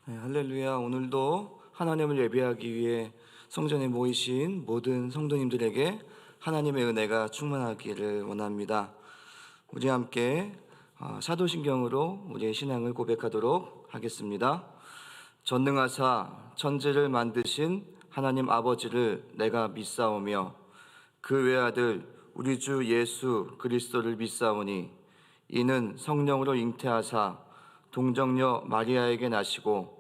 네, 할렐루야. 오늘도 하나님을 예배하기 위해 성전에 모이신 모든 성도님들에게 하나님의 은혜가 충만하기를 원합니다. 우리 함께 사도신경으로 우리의 신앙을 고백하도록 하겠습니다. 전능하사 천지를 만드신 하나님 아버지를 내가 믿사오며 그 외아들 우리 주 예수 그리스도를 믿사오니 이는 성령으로 잉태하사 동정녀 마리아에게 나시고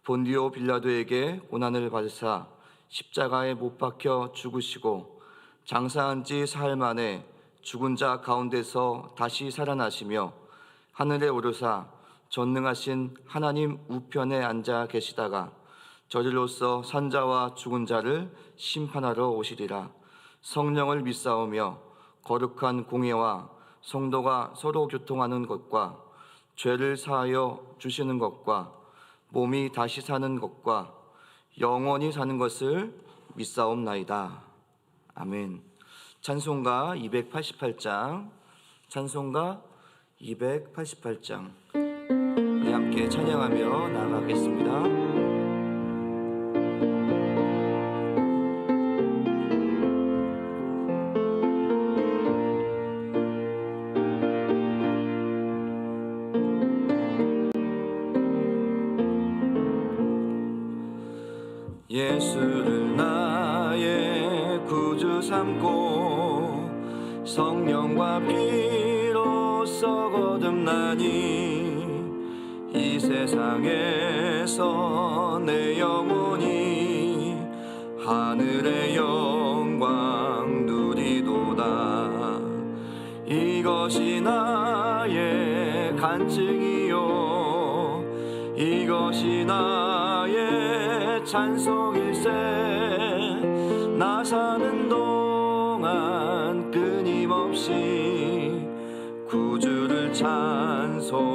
본디오 빌라도에게 고난을 받으사 십자가에 못 박혀 죽으시고 장사한 지 사흘 만에 죽은 자 가운데서 다시 살아나시며 하늘에 오르사 전능하신 하나님 우편에 앉아 계시다가 저리로서 산자와 죽은 자를 심판하러 오시리라. 성령을 믿사오며 거룩한 공예와 성도가 서로 교통하는 것과 죄를 사하여 주시는 것과 몸이 다시 사는 것과 영원히 사는 것을 믿사옵나이다. 아멘. 찬송가 288장, 찬송가 288장 우리 함께 찬양하며 나아가겠습니다. 예수를 나의 구주 삼고 성령과 피로써 거듭나니 이 세상에서 내 영혼이 하늘의 영광 누리도다. 이것이 나의 간증이요 이것이 나의 찬송일세. 나 사는 동안 끊임없이 구주를 찬송하리로다.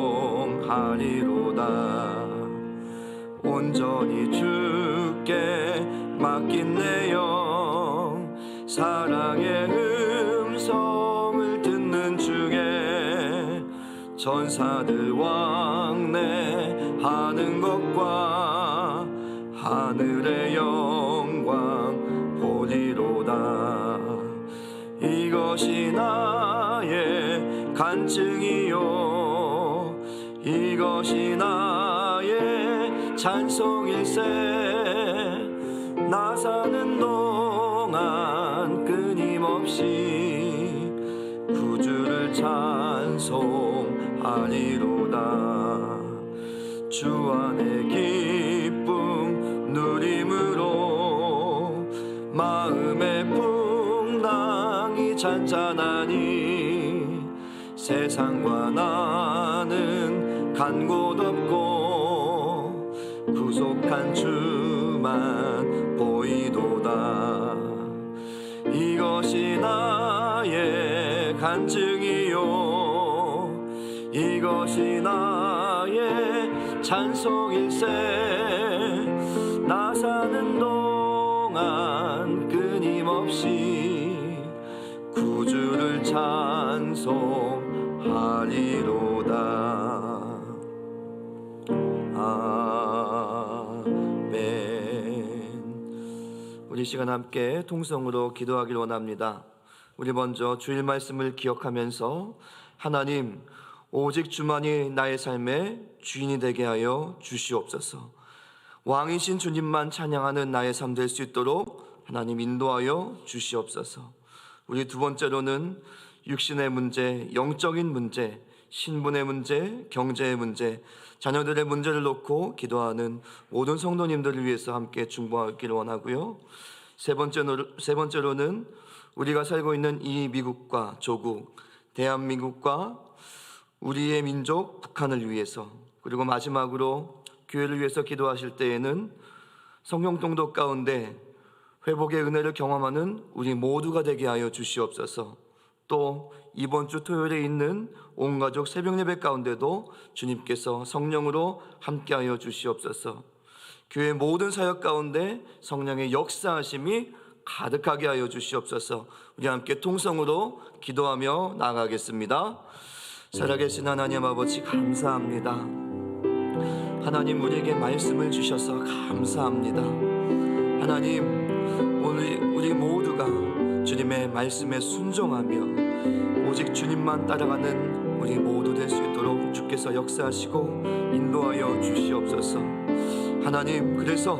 온전히 주께 맡긴 내 영 사랑의 음성을 듣는 중에 전사들 왕래하는 것과 하늘의 영광 보리로다. 이것이 나의 간증이요 이것이 나의 찬송일세. 나 사는 동안 끊임없이 구주를 찬송하리로다. 주 안에 기쁨 누림으로 마음의 풍랑이 잔잔하니 세상과 나는 간 곳 없고 구속한 주만 보이도다. 이것이 나의 간증이요 이것이 나의 찬송일세. 나 사는 동안 끊임없이 구주를 찬송하리로다. 아멘. 우리 시간 함께 통성으로 기도하길 원합니다. 우리 먼저 주일 말씀을 기억하면서 하나님 오직 주만이 나의 삶의 주인이 되게 하여 주시옵소서. 왕이신 주님만 찬양하는 나의 삶 될 수 있도록 하나님 인도하여 주시옵소서. 우리 두 번째로는 육신의 문제, 영적인 문제, 신분의 문제, 경제의 문제, 자녀들의 문제를 놓고 기도하는 모든 성도님들을 위해서 함께 중보하기를 원하고요. 세 번째로는 우리가 살고 있는 이 미국과 조국, 대한민국과 우리의 민족 북한을 위해서, 그리고 마지막으로 교회를 위해서 기도하실 때에는 성경통독 가운데 회복의 은혜를 경험하는 우리 모두가 되게 하여 주시옵소서. 또 이번 주 토요일에 있는 온 가족 새벽 예배 가운데도 주님께서 성령으로 함께하여 주시옵소서. 교회 모든 사역 가운데 성령의 역사하심이 가득하게 하여 주시옵소서. 우리 함께 통성으로 기도하며 나아가겠습니다. 살아계신 하나님 아버지 감사합니다. 하나님, 우리에게 말씀을 주셔서 감사합니다. 하나님, 우리 모두가 주님의 말씀에 순종하며 오직 주님만 따라가는 우리 모두 될 수 있도록 주께서 역사하시고 인도하여 주시옵소서. 하나님, 그래서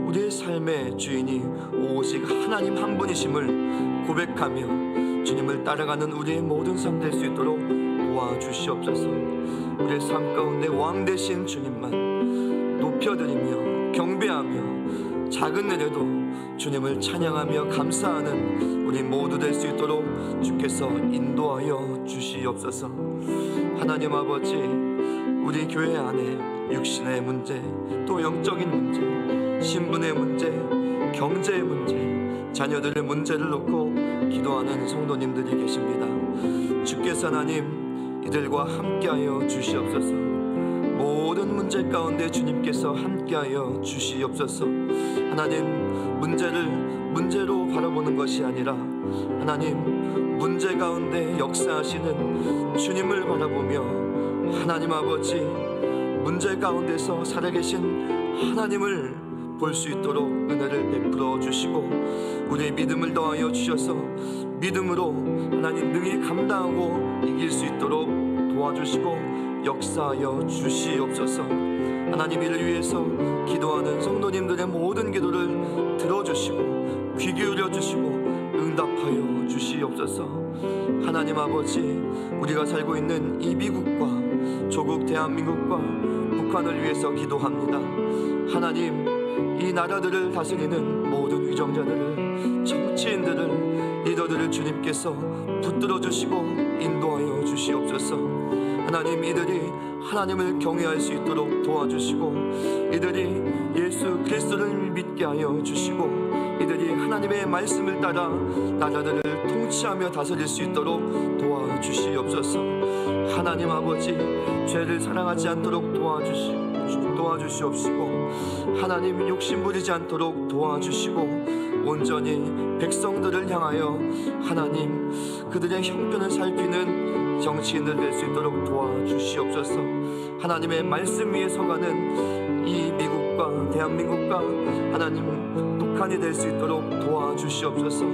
우리의 삶의 주인이 오직 하나님 한 분이심을 고백하며 주님을 따라가는 우리의 모든 삶 될 수 있도록 도와주시옵소서. 우리의 삶 가운데 왕 되신 주님만 높여드리며 경배하며 작은 일에도 주님을 찬양하며 감사하는 우리 모두 될 수 있도록 주께서 인도하여 주시옵소서. 하나님 아버지, 우리 교회 안에 육신의 문제, 또 영적인 문제, 신분의 문제, 경제의 문제, 자녀들의 문제를 놓고 기도하는 성도님들이 계십니다. 주께서 하나님, 이들과 함께하여 주시옵소서. 모든 문제 가운데 주님께서 함께하여 주시옵소서. 하나님, 문제를 문제로 바라보는 것이 아니라 하나님, 문제 가운데 역사하시는 주님을 바라보며 하나님 아버지, 문제 가운데서 살아계신 하나님을 볼 수 있도록 은혜를 베풀어 주시고 우리의 믿음을 더하여 주셔서 믿음으로 하나님 능히 감당하고 이길 수 있도록 도와주시고 역사하여 주시옵소서. 하나님, 이를 위해서 기도하는 성도님들의 모든 기도를 들어주시고 귀 기울여 주시고 응답하여 주시옵소서. 하나님 아버지, 우리가 살고 있는 이 미국과 조국 대한민국과 북한을 위해서 기도합니다. 하나님, 이 나라들을 다스리는 모든 위정자들을, 정치인들을, 리더들을 주님께서 붙들어 주시고 인도하여 주시옵소서. 하나님, 이들이 하나님을 경외할 수 있도록 도와주시고 이들이 예수 그리스도를 믿게 하여 주시고 이들이 하나님의 말씀을 따라 나라들을 통치하며 다스릴 수 있도록 도와주시옵소서. 하나님 아버지, 죄를 사랑하지 않도록 도와주시옵시고 하나님, 욕심 부리지 않도록 도와주시고 온전히 백성들을 향하여 하나님, 그들의 형편을 살피는 정치인들 될 수 있도록 도와주시옵소서. 하나님의 말씀 위에 서가는 이 미국과 대한민국과 하나님 북한이 될 수 있도록 도와주시옵소서.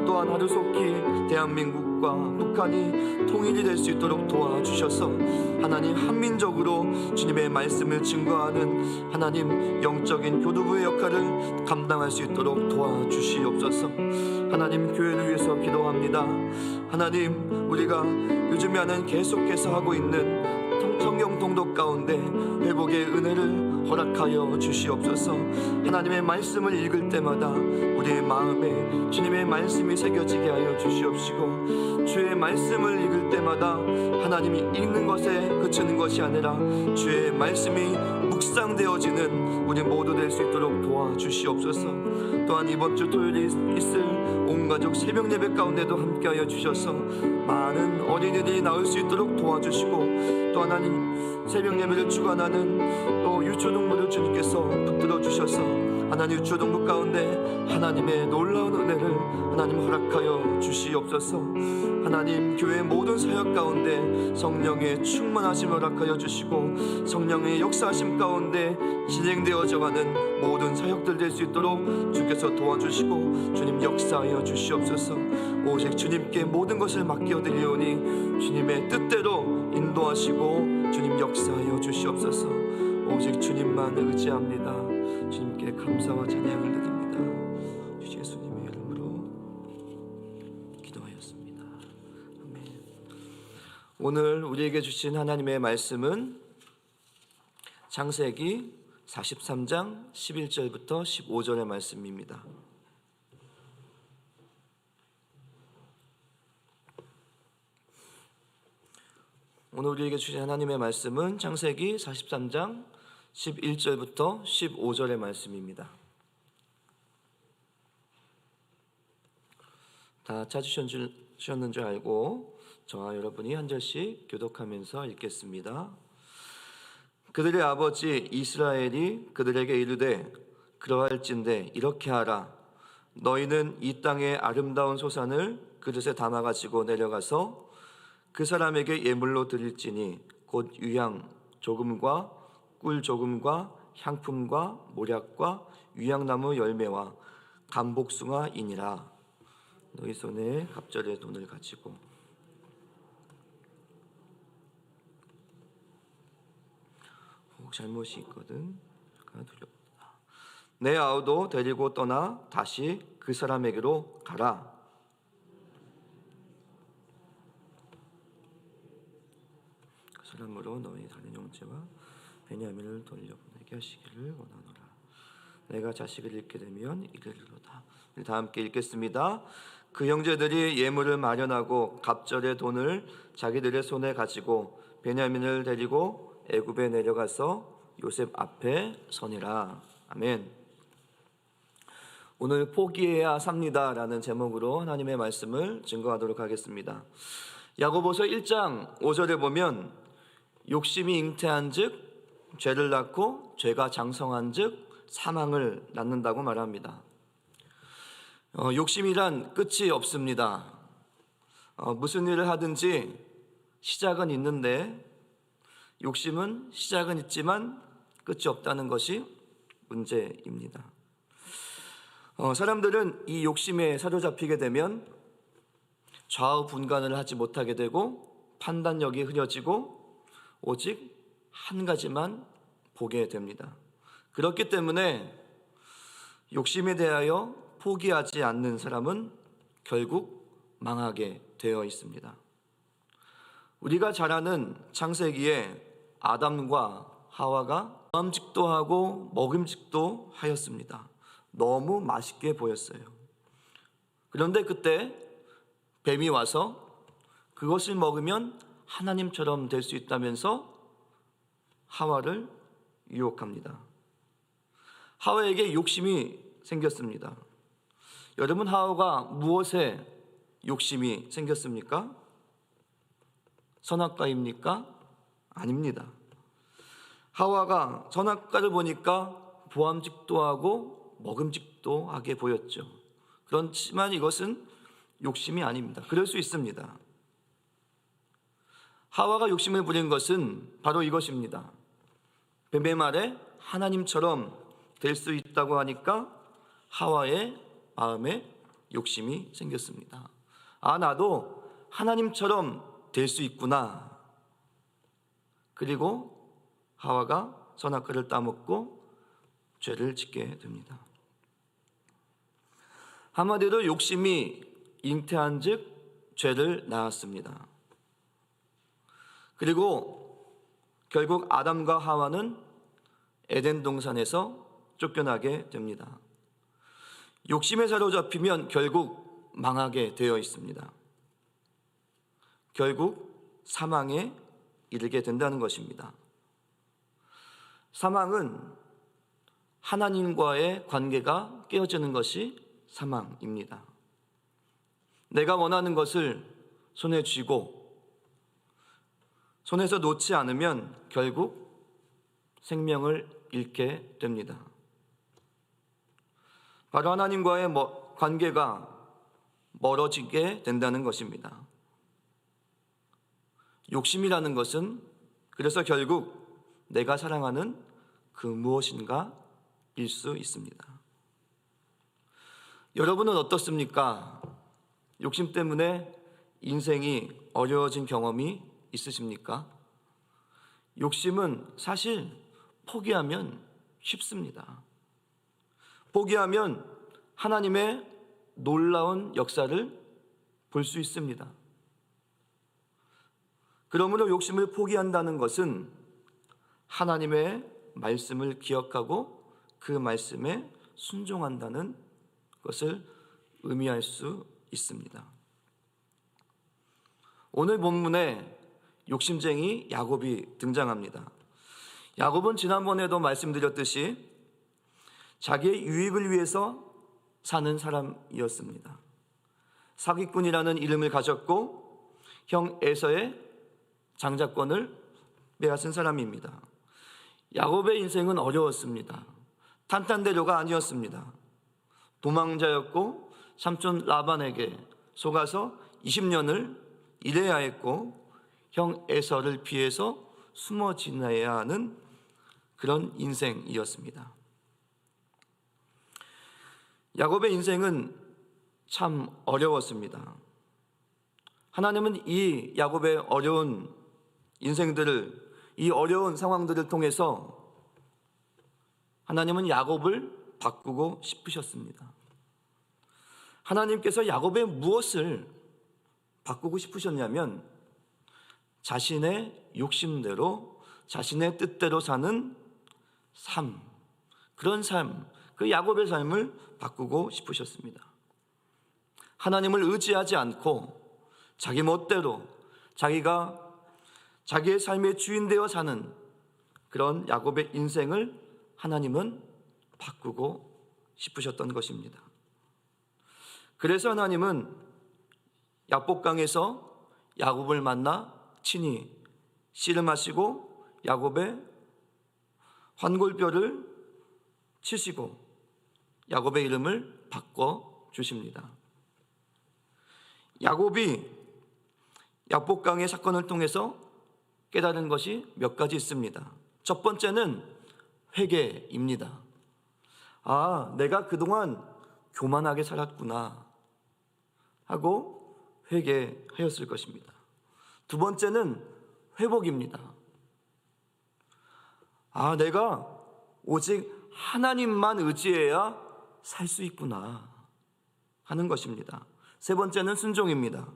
또한 하루속히 대한민국과 북한이 통일이 될 수 있도록 도와주셔서 하나님, 한민족으로 주님의 말씀을 증거하는 하나님 영적인 교두부의 역할을 감당할 수 있도록 도와주시옵소서. 하나님, 교회를 위해서 기도합니다. 하나님, 우리가 요즘에 하는 계속해서 하고 있는 성경 통독 가운데 회복의 은혜를 허락하여 주시옵소서. 하나님의 말씀을 읽을 때마다 우리의 마음에 주님의 말씀이 새겨지게 하여 주시옵시고 주의 말씀을 읽을 때마다 하나님이 읽는 것에 그치는 것이 아니라 주의 말씀이 묵상되어지는 우리 모두 될 수 있도록 도와주시옵소서. 또한 이번 주 토요일에 있을 온 가족 새벽 예배 가운데도 함께하여 주셔서 많은 어린이들이 나올 수 있도록 도와주시고 또 하나님, 새벽 예배를 주관하는 또 유초동부를 주님께서 붙들어 주셔서 하나님, 유초동부 가운데 하나님의 놀라운 은혜를 하나님 허락하여 주시옵소서. 하나님, 교회 모든 사역 가운데 성령의 충만하심 허락하여 주시고 성령의 역사하심 가운데 진행되어져가는 모든 사역들 될 수 있도록 주께서 도와주시고 주님 역사하여 주시옵소서. 오직 주님께 모든 것을 맡겨드리오니 주님의 뜻대로 인도하시고 주님 역사하여 주시옵소서. 오직 주님만 의지합니다. 주님께 감사와 찬양을 드립니다. 주 예수님의 이름으로 기도하였습니다. 아멘. 오늘 우리에게 주신 하나님의 말씀은 창세기 43장 11절부터 15절의 말씀입니다. 오늘 우리에게 주신 하나님의 말씀은 창세기 43장 11절부터 15절의 말씀입니다. 다 찾으셨는 줄 알고 저와 여러분이 한 절씩 교독하면서 읽겠습니다. 그들의 아버지 이스라엘이 그들에게 이르되 그러할진대 이렇게 하라. 너희는 이 땅의 아름다운 소산을 그릇에 담아 가지고 내려가서 그 사람에게 예물로 드릴지니 곧 유향 조금과 꿀 조금과 향품과 모략과 위향나무 열매와 감복숭아이니라. 너희 손에 갑절의 돈을 가지고. 혹 잘못이 있거든. 내 아우도 데리고 떠나 다시 그 사람에게로 가라. 그 사람으로 너희 다른 형제와 베냐민을 돌려보내게 하시기를 원하노라. 내가 자식을 잃게 되면 이르리로다. 다 함께 읽겠습니다. 그 형제들이 예물을 마련하고 갑절의 돈을 자기들의 손에 가지고 베냐민을 데리고 애굽에 내려가서 요셉 앞에 서니라. 아멘. 오늘 포기해야 삽니다라는 제목으로 하나님의 말씀을 증거하도록 하겠습니다. 야고보서 1장 5절에 보면 욕심이 잉태한즉 죄를 낳고 죄가 장성한즉 사망을 낳는다고 말합니다. 욕심이란 끝이 없습니다. 무슨 일을 하든지 시작은 있는데 욕심은 시작은 있지만 끝이 없다는 것이 문제입니다. 사람들은 이 욕심에 사로잡히게 되면 좌우분간을 하지 못하게 되고 판단력이 흐려지고 오직 한 가지만 보게 됩니다. 그렇기 때문에 욕심에 대하여 포기하지 않는 사람은 결국 망하게 되어 있습니다. 우리가 잘 아는 창세기에 아담과 하와가 모함직도 하고 먹음직도 하였습니다. 너무 맛있게 보였어요. 그런데 그때 뱀이 와서 그것을 먹으면 하나님처럼 될 수 있다면서 하와를 유혹합니다. 하와에게 욕심이 생겼습니다. 여러분, 하와가 무엇에 욕심이 생겼습니까? 선악과입니까? 아닙니다. 하와가 선악과를 보니까 보암직도 하고 먹음직도 하게 보였죠. 그렇지만 이것은 욕심이 아닙니다. 그럴 수 있습니다. 하와가 욕심을 부린 것은 바로 이것입니다. 뱀의 말에 하나님처럼 될 수 있다고 하니까 하와의 마음에 욕심이 생겼습니다. 나도 하나님처럼 될 수 있구나. 그리고 하와가 선악과를 따먹고 죄를 짓게 됩니다. 한마디로 욕심이 잉태한즉 죄를 낳았습니다. 그리고 결국 아담과 하와는 에덴 동산에서 쫓겨나게 됩니다. 욕심에 사로잡히면 결국 망하게 되어 있습니다. 결국 사망에 이르게 된다는 것입니다. 사망은 하나님과의 관계가 깨어지는 것이 사망입니다. 내가 원하는 것을 손에 쥐고 손에서 놓지 않으면 결국 생명을 잃게 됩니다. 바로 하나님과의 관계가 멀어지게 된다는 것입니다. 욕심이라는 것은 그래서 결국 내가 사랑하는 그 무엇인가 일 수 있습니다. 여러분은 어떻습니까? 욕심 때문에 인생이 어려워진 경험이 있으십니까? 욕심은 사실 포기하면 쉽습니다. 포기하면 하나님의 놀라운 역사를 볼 수 있습니다. 그러므로 욕심을 포기한다는 것은 하나님의 말씀을 기억하고 그 말씀에 순종한다는 것을 의미할 수 있습니다. 오늘 본문에 욕심쟁이 야곱이 등장합니다. 야곱은 지난번에도 말씀드렸듯이 자기의 유익을 위해서 사는 사람이었습니다. 사기꾼이라는 이름을 가졌고 형 에서의 장자권을 빼앗은 사람입니다. 야곱의 인생은 어려웠습니다. 탄탄대로가 아니었습니다. 도망자였고 삼촌 라반에게 속아서 20년을 일해야 했고 형 에서를 피해서 숨어 지내야 하는 그런 인생이었습니다. 야곱의 인생은 참 어려웠습니다. 하나님은 이 야곱의 어려운 인생들을, 이 어려운 상황들을 통해서 하나님은 야곱을 바꾸고 싶으셨습니다. 하나님께서 야곱의 무엇을 바꾸고 싶으셨냐면 자신의 욕심대로, 자신의 뜻대로 사는 삶, 그런 삶, 그 야곱의 삶을 바꾸고 싶으셨습니다. 하나님을 의지하지 않고 자기 멋대로 자기가 자기의 삶의 주인 되어 사는 그런 야곱의 인생을 하나님은 바꾸고 싶으셨던 것입니다. 그래서 하나님은 야복강에서 야곱을 만나 친히 씨름하시고 야곱의 환골뼈를 치시고 야곱의 이름을 바꿔 주십니다. 야곱이 야복강의 사건을 통해서 깨달은 것이 몇 가지 있습니다. 첫 번째는 회개입니다. 아, 내가 그동안 교만하게 살았구나 하고 회개하였을 것입니다. 두 번째는 회복입니다. 아, 내가 오직 하나님만 의지해야 살 수 있구나 하는 것입니다. 세 번째는 순종입니다.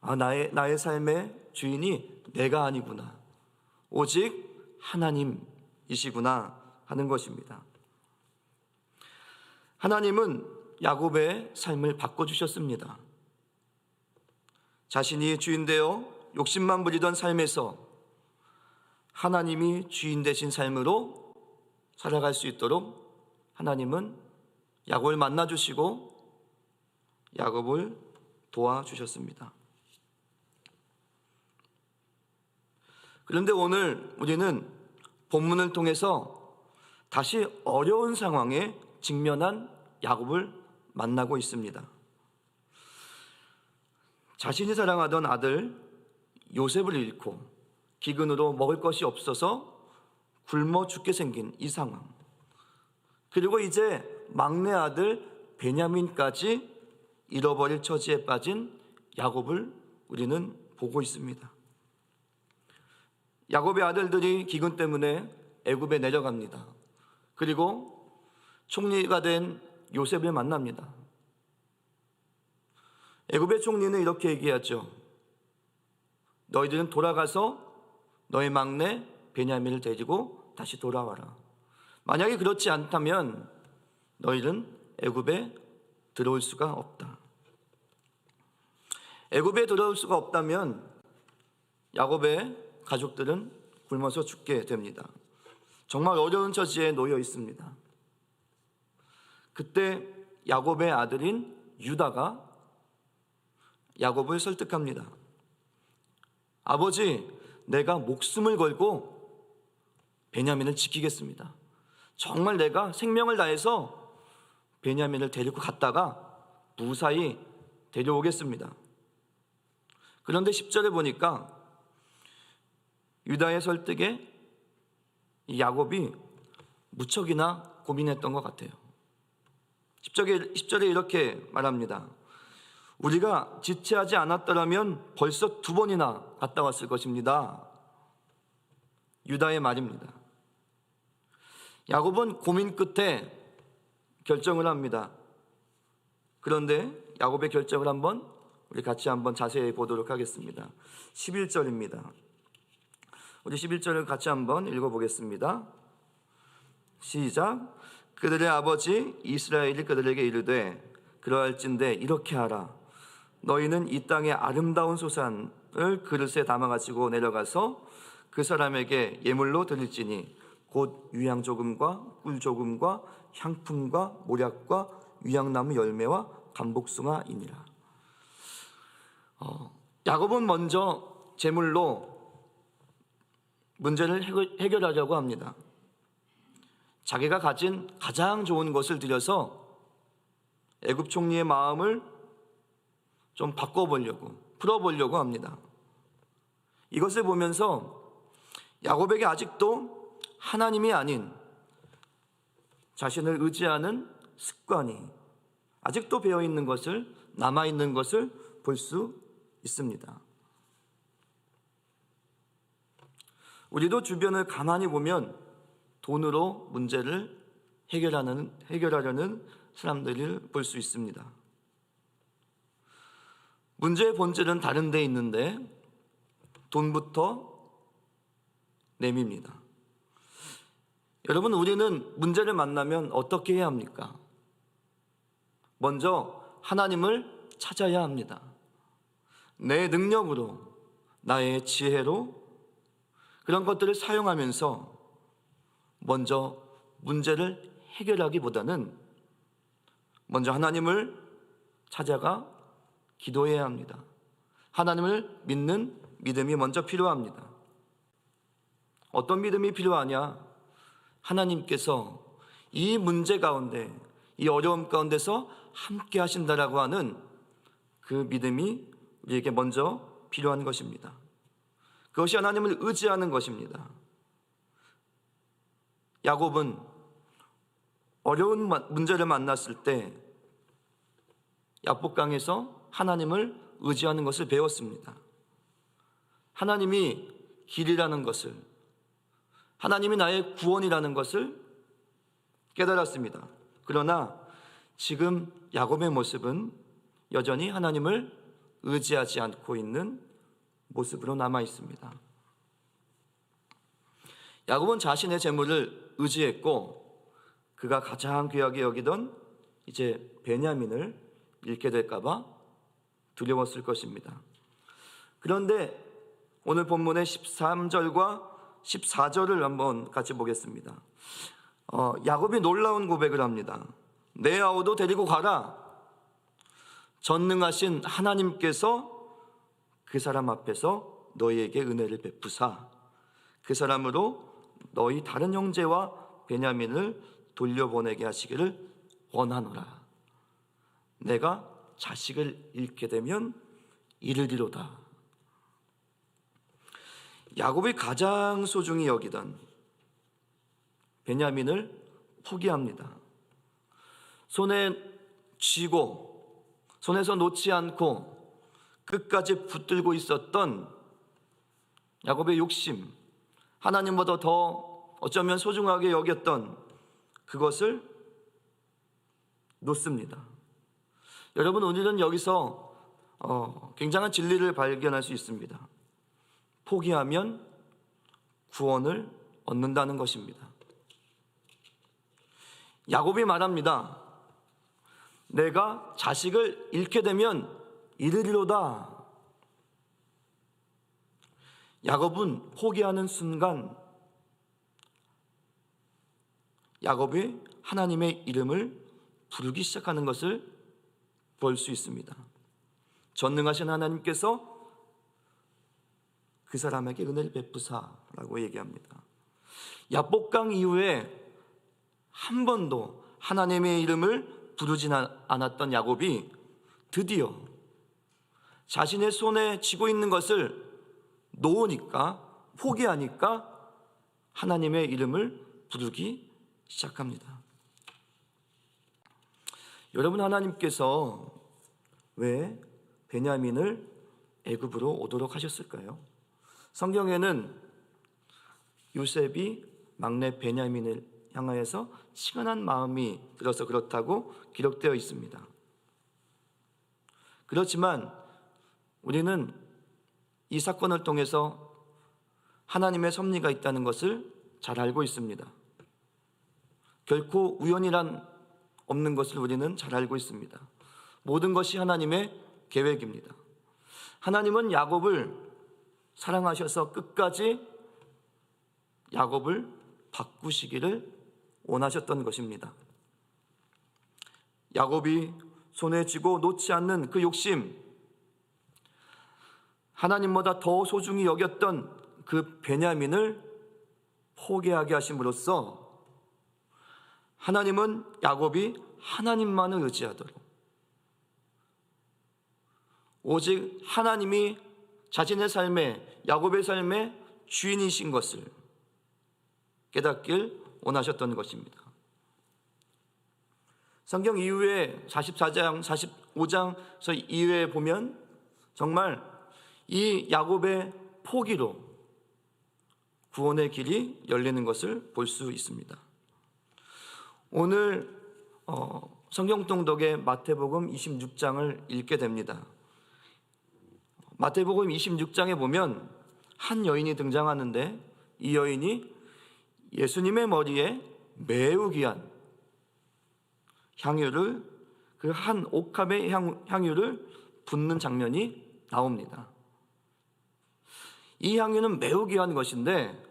아, 나의 삶의 주인이 내가 아니구나, 오직 하나님이시구나 하는 것입니다. 하나님은 야곱의 삶을 바꿔주셨습니다. 자신이 주인 되어 욕심만 부리던 삶에서 하나님이 주인 되신 삶으로 살아갈 수 있도록 하나님은 야곱을 만나주시고 야곱을 도와주셨습니다. 그런데 오늘 우리는 본문을 통해서 다시 어려운 상황에 직면한 야곱을 만나고 있습니다. 자신이 사랑하던 아들 요셉을 잃고 기근으로 먹을 것이 없어서 굶어 죽게 생긴 이 상황, 그리고 이제 막내 아들 베냐민까지 잃어버릴 처지에 빠진 야곱을 우리는 보고 있습니다. 야곱의 아들들이 기근 때문에 애굽에 내려갑니다. 그리고 총리가 된 요셉을 만납니다. 애굽의 총리는 이렇게 얘기하죠. 너희들은 돌아가서 너의 막내 베냐민을 데리고 다시 돌아와라. 만약에 그렇지 않다면 너희는 애굽에 들어올 수가 없다. 애굽에 들어올 수가 없다면 야곱의 가족들은 굶어서 죽게 됩니다. 정말 어려운 처지에 놓여 있습니다. 그때 야곱의 아들인 유다가 야곱을 설득합니다. 아버지, 내가 목숨을 걸고 베냐민을 지키겠습니다. 정말 내가 생명을 다해서 베냐민을 데리고 갔다가 무사히 데려오겠습니다. 그런데 10절에 보니까 유다의 설득에 야곱이 무척이나 고민했던 것 같아요. 10절에 이렇게 말합니다. 우리가 지체하지 않았더라면 벌써 2번이나 갔다 왔을 것입니다. 유다의 말입니다. 야곱은 고민 끝에 결정을 합니다. 그런데 야곱의 결정을 우리 같이 한번 자세히 보도록 하겠습니다. 11절입니다. 우리 11절을 같이 한번 읽어보겠습니다. 시작. 그들의 아버지 이스라엘이 그들에게 이르되 그러할진대 이렇게 하라. 너희는 이 땅의 아름다운 소산을 그릇에 담아가지고 내려가서 그 사람에게 예물로 드릴지니 곧 유향 조금과 꿀 조금과 향품과 모략과 유향나무 열매와 감복숭아이니라. 야곱은 먼저 제물로 문제를 해결하려고 합니다. 자기가 가진 가장 좋은 것을 드려서 애굽 총리의 마음을 좀 바꿔보려고, 풀어보려고 합니다. 이것을 보면서 야곱에게 아직도 하나님이 아닌 자신을 의지하는 습관이 아직도 배어있는 것을, 남아있는 것을 볼 수 있습니다. 우리도 주변을 가만히 보면 돈으로 문제를 해결하려는 사람들을 볼 수 있습니다. 문제의 본질은 다른 데 있는데 돈부터 내밉니다. 여러분, 우리는 문제를 만나면 어떻게 해야 합니까? 먼저 하나님을 찾아야 합니다. 내 능력으로, 나의 지혜로 그런 것들을 사용하면서 먼저 문제를 해결하기보다는 먼저 하나님을 찾아가 기도해야 합니다. 하나님을 믿는 믿음이 먼저 필요합니다. 어떤 믿음이 필요하냐? 하나님께서 이 문제 가운데, 이 어려움 가운데서 함께 하신다라고 하는 그 믿음이 우리에게 먼저 필요한 것입니다. 그것이 하나님을 의지하는 것입니다. 야곱은 어려운 문제를 만났을 때 야복강에서 하나님을 의지하는 것을 배웠습니다. 하나님이 길이라는 것을, 하나님이 나의 구원이라는 것을 깨달았습니다. 그러나 지금 야곱의 모습은 여전히 하나님을 의지하지 않고 있는 모습으로 남아 있습니다. 야곱은 자신의 재물을 의지했고 그가 가장 귀하게 여기던 이제 베냐민을 잃게 될까 봐 두려웠을 것입니다. 그런데 오늘 본문의 13절과 14절을 한번 같이 보겠습니다. 야곱이 놀라운 고백을 합니다. 내 아우도 데리고 가라. 전능하신 하나님께서 그 사람 앞에서 너희에게 은혜를 베푸사 그 사람으로 너희 다른 형제와 베냐민을 돌려보내게 하시기를 원하노라. 내가 자식을 잃게 되면 이르리로다. 야곱이 가장 소중히 여기던 베냐민을 포기합니다. 손에 쥐고 손에서 놓지 않고 끝까지 붙들고 있었던 야곱의 욕심, 하나님보다 더 어쩌면 소중하게 여겼던 그것을 놓습니다. 여러분, 오늘은 여기서 굉장한 진리를 발견할 수 있습니다. 포기하면 구원을 얻는다는 것입니다. 야곱이 말합니다. 내가 자식을 잃게 되면 이르리로다. 야곱은 포기하는 순간 야곱이 하나님의 이름을 부르기 시작하는 것을 볼 수 있습니다. 전능하신 하나님께서 그 사람에게 은혜를 베푸사라고 얘기합니다. 야복강 이후에 한 번도 하나님의 이름을 부르지 않았던 야곱이 드디어 자신의 손에 쥐고 있는 것을 놓으니까, 포기하니까 하나님의 이름을 부르기 시작합니다. 여러분, 하나님께서 왜 베냐민을 애굽으로 오도록 하셨을까요? 성경에는 요셉이 막내 베냐민을 향하여서 시근한 마음이 들어서 그렇다고 기록되어 있습니다. 그렇지만 우리는 이 사건을 통해서 하나님의 섭리가 있다는 것을 잘 알고 있습니다. 결코 우연이란 없는 것을 우리는 잘 알고 있습니다. 모든 것이 하나님의 계획입니다. 하나님은 야곱을 사랑하셔서 끝까지 야곱을 바꾸시기를 원하셨던 것입니다. 야곱이 손에 쥐고 놓지 않는 그 욕심, 하나님보다 더 소중히 여겼던 그 베냐민을 포기하게 하심으로써 하나님은 야곱이 하나님만을 의지하도록, 오직 하나님이 자신의 삶에, 야곱의 삶의 주인이신 것을 깨닫길 원하셨던 것입니다. 성경 이후에 44장, 45장서 이후에 보면 정말 이 야곱의 포기로 구원의 길이 열리는 것을 볼 수 있습니다. 오늘 성경 통독의 마태복음 26장을 읽게 됩니다. 마태복음 26장에 보면 한 여인이 등장하는데 이 여인이 예수님의 머리에 매우 귀한 향유를, 그 한 옥합의 향유를 붓는 장면이 나옵니다. 이 향유는 매우 귀한 것인데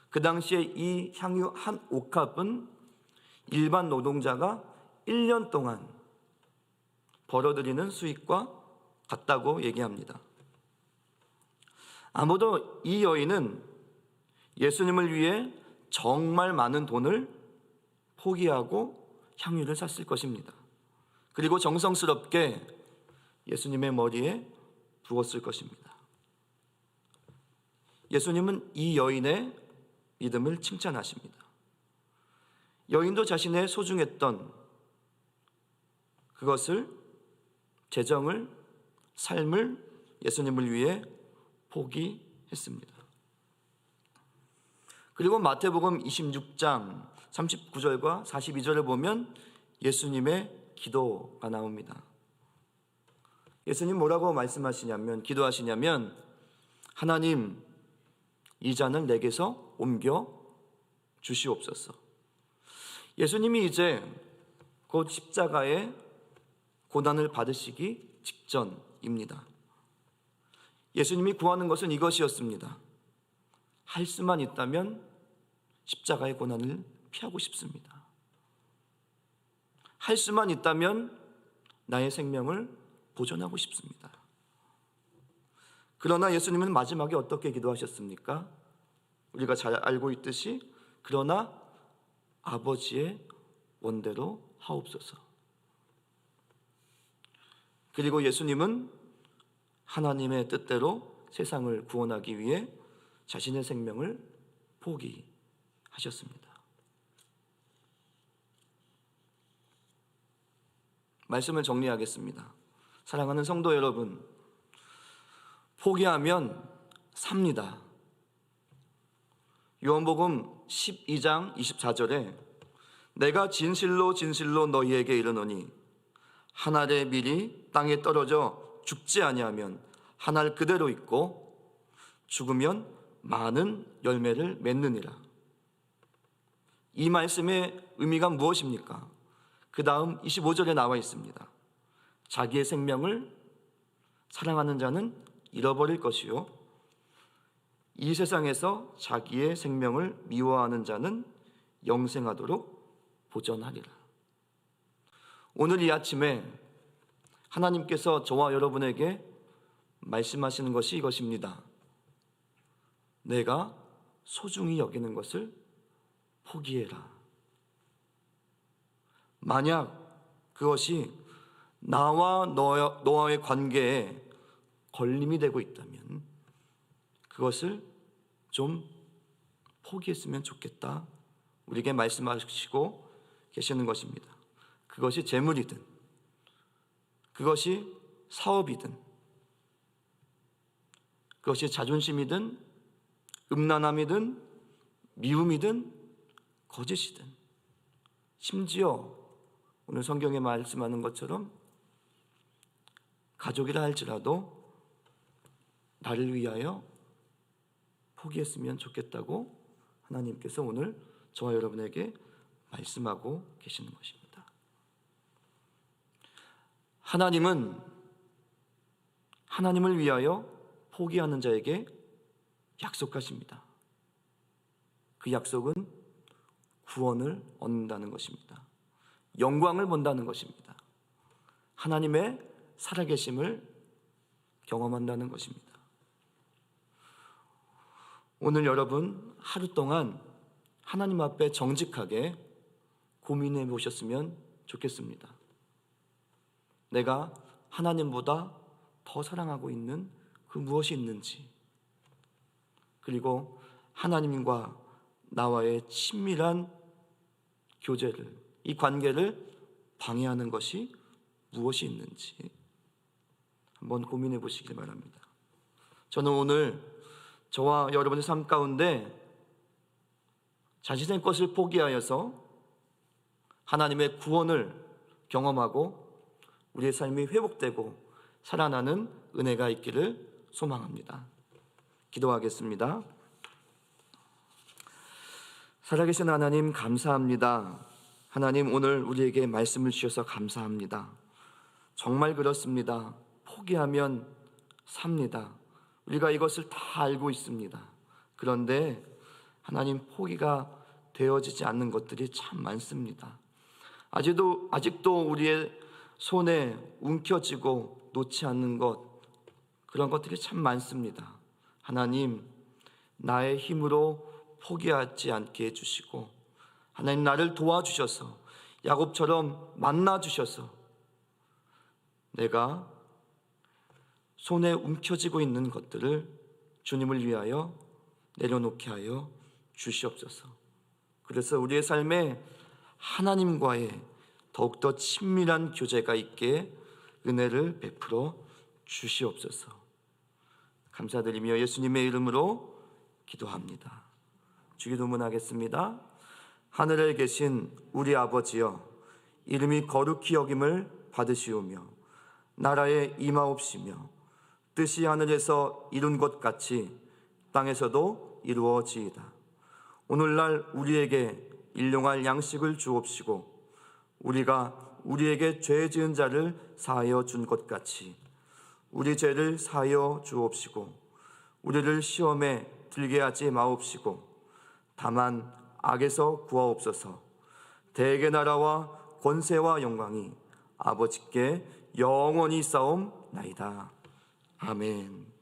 그 당시에 이 향유 한 옥합은 일반 노동자가 1년 동안 벌어들이는 수익과 같다고 얘기합니다. 아무도 이 여인은 예수님을 위해 정말 많은 돈을 포기하고 향유를 샀을 것입니다. 그리고 정성스럽게 예수님의 머리에 부었을 것입니다. 예수님은 이 여인의 믿음을 칭찬하십니다. 여인도 자신의 소중했던 그것을, 재정을, 삶을 예수님을 위해 포기했습니다. 그리고 마태복음 26장 39절과 42절을 보면 예수님의 기도가 나옵니다. 예수님 뭐라고 말씀하시냐면, 기도하시냐면, 하나님, 이 잔을 내게서 옮겨 주시옵소서. 예수님이 이제 곧 십자가의 고난을 받으시기 직전입니다. 예수님이 구하는 것은 이것이었습니다. 할 수만 있다면 십자가의 고난을 피하고 싶습니다. 할 수만 있다면 나의 생명을 보존하고 싶습니다. 그러나 예수님은 마지막에 어떻게 기도하셨습니까? 우리가 잘 알고 있듯이, 그러나 아버지의 원대로 하옵소서. 그리고 예수님은 하나님의 뜻대로 세상을 구원하기 위해 자신의 생명을 포기하셨습니다. 말씀을 정리하겠습니다. 사랑하는 성도 여러분, 포기하면 삽니다. 요한복음 12장 24절에 내가 진실로 진실로 너희에게 이르노니 한 알의 밀이 땅에 떨어져 죽지 아니하면 한 알 그대로 있고 죽으면 많은 열매를 맺느니라. 이 말씀의 의미가 무엇입니까? 그 다음 25절에 나와 있습니다. 자기의 생명을 사랑하는 자는 잃어버릴 것이요 이 세상에서 자기의 생명을 미워하는 자는 영생하도록 보전하리라. 오늘 이 아침에 하나님께서 저와 여러분에게 말씀하시는 것이 이것입니다. 내가 소중히 여기는 것을 포기해라. 만약 그것이 나와 너와의 관계에 걸림이 되고 있다면 그것을 좀 포기했으면 좋겠다, 우리에게 말씀하시고 계시는 것입니다. 그것이 재물이든 그것이 사업이든 그것이 자존심이든 음란함이든 미움이든 거짓이든, 심지어 오늘 성경에 말씀하는 것처럼 가족이라 할지라도 나를 위하여 포기했으면 좋겠다고 하나님께서 오늘 저와 여러분에게 말씀하고 계시는 것입니다. 하나님은 하나님을 위하여 포기하는 자에게 약속하십니다. 그 약속은 구원을 얻는다는 것입니다. 영광을 본다는 것입니다. 하나님의 살아계심을 경험한다는 것입니다. 오늘 여러분 하루 동안 하나님 앞에 정직하게 고민해 보셨으면 좋겠습니다. 내가 하나님보다 더 사랑하고 있는 그 무엇이 있는지, 그리고 하나님과 나와의 친밀한 교제를, 이 관계를 방해하는 것이 무엇이 있는지 한번 고민해 보시길 바랍니다. 저는 오늘 저와 여러분의 삶 가운데 자신의 것을 포기하여서 하나님의 구원을 경험하고 우리의 삶이 회복되고 살아나는 은혜가 있기를 소망합니다. 기도하겠습니다. 살아계신 하나님, 감사합니다. 하나님, 오늘 우리에게 말씀을 주셔서 감사합니다. 정말 그렇습니다. 포기하면 삽니다. 우리가 이것을 다 알고 있습니다. 그런데 하나님, 포기가 되어지지 않는 것들이 참 많습니다. 아직도 우리의 손에 움켜쥐고 놓지 않는 것, 그런 것들이 참 많습니다. 하나님, 나의 힘으로 포기하지 않게 해주시고, 하나님, 나를 도와주셔서 야곱처럼 만나주셔서 내가 손에 움켜쥐고 있는 것들을 주님을 위하여 내려놓게 하여 주시옵소서. 그래서 우리의 삶에 하나님과의 더욱더 친밀한 교제가 있게 은혜를 베풀어 주시옵소서. 감사드리며 예수님의 이름으로 기도합니다. 주기도문하겠습니다. 하늘에 계신 우리 아버지여, 이름이 거룩히 여김을 받으시오며 나라에 임하옵시며 뜻이 하늘에서 이룬 것 같이 땅에서도 이루어지이다. 오늘날 우리에게 일용할 양식을 주옵시고 우리가 우리에게 죄 지은 자를 사하여 준 것 같이 우리 죄를 사하여 주옵시고 우리를 시험에 들게 하지 마옵시고 다만 악에서 구하옵소서. 대개 나라와 권세와 영광이 아버지께 영원히 싸움나이다. 아멘.